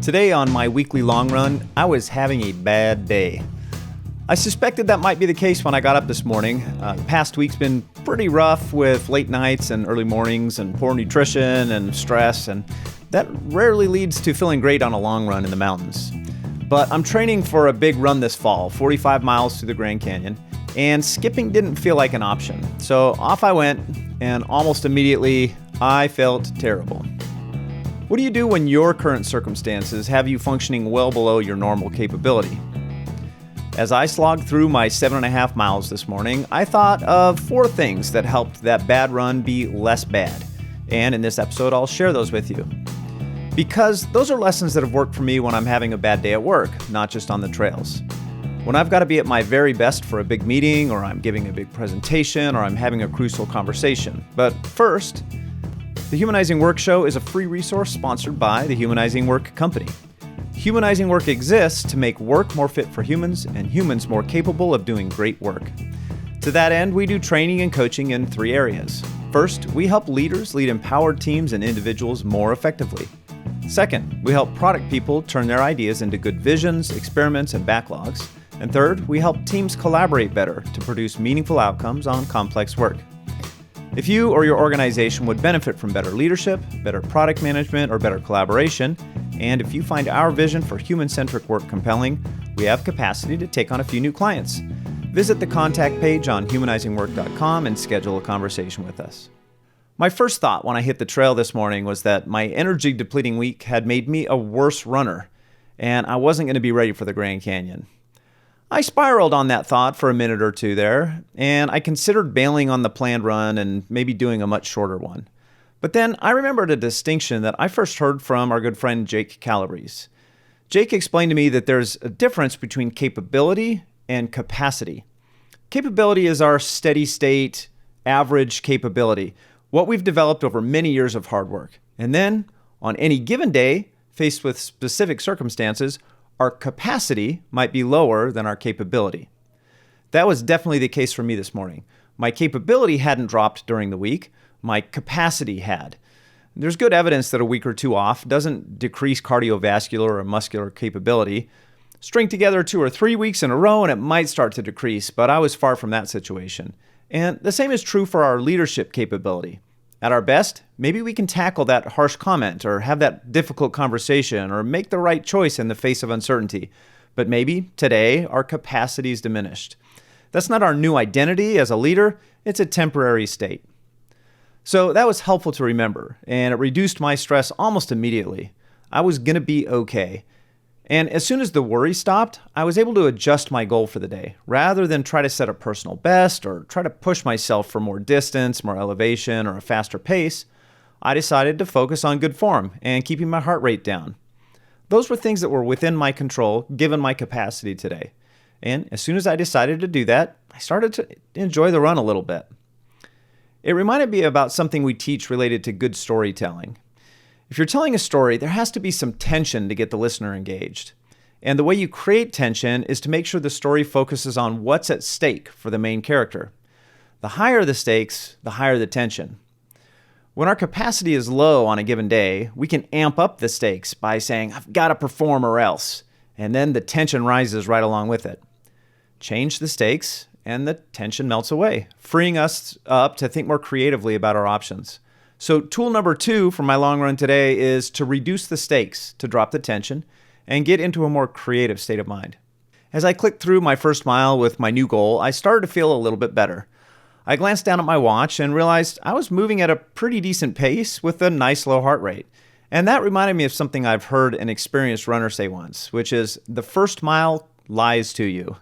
Today on my weekly long run, I was having a bad day. I suspected that might be the case when I got up this morning. The past week's been pretty rough with late nights and early mornings and poor nutrition and stress, and that rarely leads to feeling great on a long run in the mountains. But I'm training for a big run this fall, 45 miles through the Grand Canyon, and skipping didn't feel like an option. So off I went, and almost immediately, I felt terrible. What do you do when your current circumstances have you functioning well below your normal capability? As I slogged through my 7.5 miles this morning, I thought of 4 things that helped that bad run be less bad. And in this episode, I'll share those with you. Because those are lessons that have worked for me when I'm having a bad day at work, not just on the trails. When I've got to be at my very best for a big meeting, or I'm giving a big presentation, or I'm having a crucial conversation. But first, the Humanizing Work show is a free resource sponsored by the Humanizing Work company. Humanizing Work exists to make work more fit for humans and humans more capable of doing great work. To that end, we do training and coaching in 3 areas. First, we help leaders lead empowered teams and individuals more effectively. Second, we help product people turn their ideas into good visions, experiments, and backlogs. And third, we help teams collaborate better to produce meaningful outcomes on complex work. If you or your organization would benefit from better leadership, better product management, or better collaboration, and if you find our vision for human-centric work compelling, we have capacity to take on a few new clients. Visit the contact page on humanizingwork.com and schedule a conversation with us. My first thought when I hit the trail this morning was that my energy-depleting week had made me a worse runner, and I wasn't going to be ready for the Grand Canyon. I spiraled on that thought for a minute or two there, and I considered bailing on the planned run and maybe doing a much shorter one. But then I remembered a distinction that I first heard from our good friend Jake Calabrese. Jake explained to me that there's a difference between capability and capacity. Capability is our steady state, average capability, what we've developed over many years of hard work. And then, on any given day, faced with specific circumstances, our capacity might be lower than our capability. That was definitely the case for me this morning. My capability hadn't dropped during the week. My capacity had. There's good evidence that a week or two off doesn't decrease cardiovascular or muscular capability. String together 2 or 3 weeks in a row and it might start to decrease, but I was far from that situation. And the same is true for our leadership capability. At our best, maybe we can tackle that harsh comment or have that difficult conversation or make the right choice in the face of uncertainty. But maybe today our capacity is diminished. That's not our new identity as a leader, it's a temporary state. So that was helpful to remember, and it reduced my stress almost immediately. I was going to be okay. And as soon as the worry stopped, I was able to adjust my goal for the day. Rather than try to set a personal best or try to push myself for more distance, more elevation, or a faster pace, I decided to focus on good form and keeping my heart rate down. Those were things that were within my control given my capacity today. And as soon as I decided to do that, I started to enjoy the run a little bit. It reminded me about something we teach related to good storytelling. If you're telling a story, there has to be some tension to get the listener engaged. And the way you create tension is to make sure the story focuses on what's at stake for the main character. The higher the stakes, the higher the tension. When our capacity is low on a given day, we can amp up the stakes by saying, I've got to perform or else. And then the tension rises right along with it. Change the stakes, and the tension melts away, freeing us up to think more creatively about our options. So tool number 2 for my long run today is to reduce the stakes, to drop the tension, and get into a more creative state of mind. As I clicked through my first mile with my new goal, I started to feel a little bit better. I glanced down at my watch and realized I was moving at a pretty decent pace with a nice low heart rate. And that reminded me of something I've heard an experienced runner say once, which is the first mile lies to you.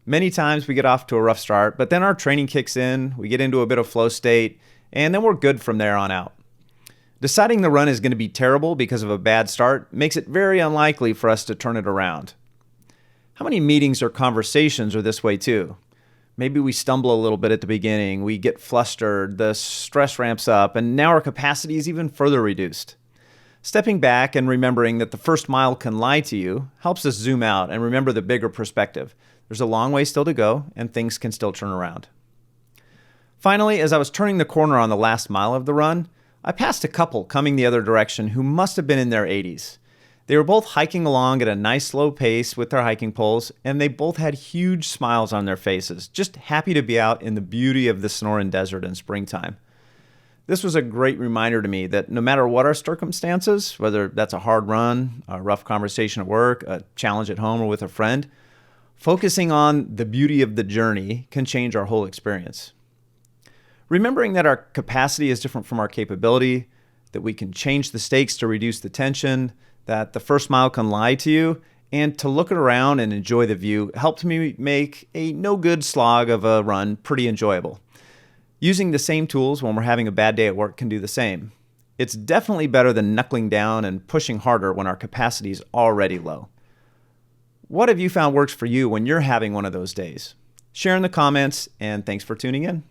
Many times we get off to a rough start, but then our training kicks in, we get into a bit of flow state, and then we're good from there on out. Deciding the run is going to be terrible because of a bad start makes it very unlikely for us to turn it around. How many meetings or conversations are this way too? Maybe we stumble a little bit at the beginning, we get flustered, the stress ramps up, and now our capacity is even further reduced. Stepping back and remembering that the first mile can lie to you helps us zoom out and remember the bigger perspective. There's a long way still to go, and things can still turn around. Finally, as I was turning the corner on the last mile of the run, I passed a couple coming the other direction who must have been in their 80s. They were both hiking along at a nice slow pace with their hiking poles, and they both had huge smiles on their faces, just happy to be out in the beauty of the Sonoran Desert in springtime. This was a great reminder to me that no matter what our circumstances, whether that's a hard run, a rough conversation at work, a challenge at home, or with a friend, focusing on the beauty of the journey can change our whole experience. Remembering that our capacity is different from our capability, that we can change the stakes to reduce the tension, that the first mile can lie to you, and to look around and enjoy the view helped me make a no-good slog of a run pretty enjoyable. Using the same tools when we're having a bad day at work can do the same. It's definitely better than knuckling down and pushing harder when our capacity is already low. What have you found works for you when you're having one of those days? Share in the comments, and thanks for tuning in.